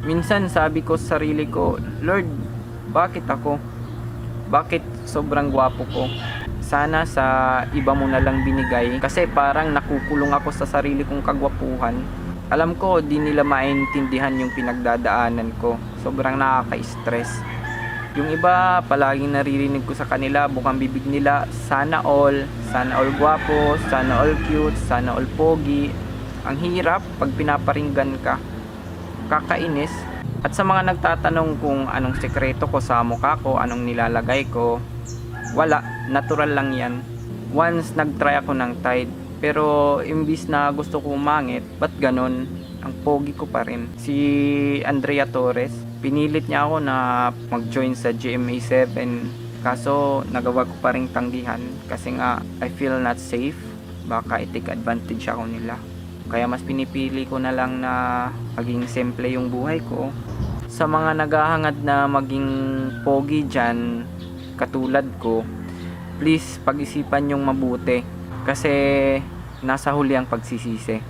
Minsan sabi ko sa sarili ko, Lord, bakit ako? Bakit sobrang gwapo ko? Sana sa iba mo na lang binigay kasi parang nakukulong ako sa sarili kong kagwapuhan. Alam ko di nila maintindihan yung pinagdadaanan ko. Sobrang nakaka-stress. Yung iba palaging naririnig ko sa kanila, bukang bibig nila, sana all gwapo, sana all cute, sana all pogi. Ang hirap pag pinaparinggan ka. Kakainis. At sa mga nagtatanong kung anong sekreto ko sa mukha ko, anong nilalagay ko, wala, natural lang yan. Once nagtry ako ng Tide, pero imbis na gusto ko umangit, ba't ganon? Ang pogi ko pa rin. Si Andrea Torres, pinilit niya ako na mag-join sa GMA7, kaso nagawa ko pa rin tanggihan kasi nga I feel not safe, baka i-take advantage ako nila. Kaya mas pinipili ko na lang na maging simple yung buhay ko. Sa mga naghahangad na maging pogi dyan, katulad ko, please pag-isipan yung mabuti kasi nasa huli ang pagsisisi.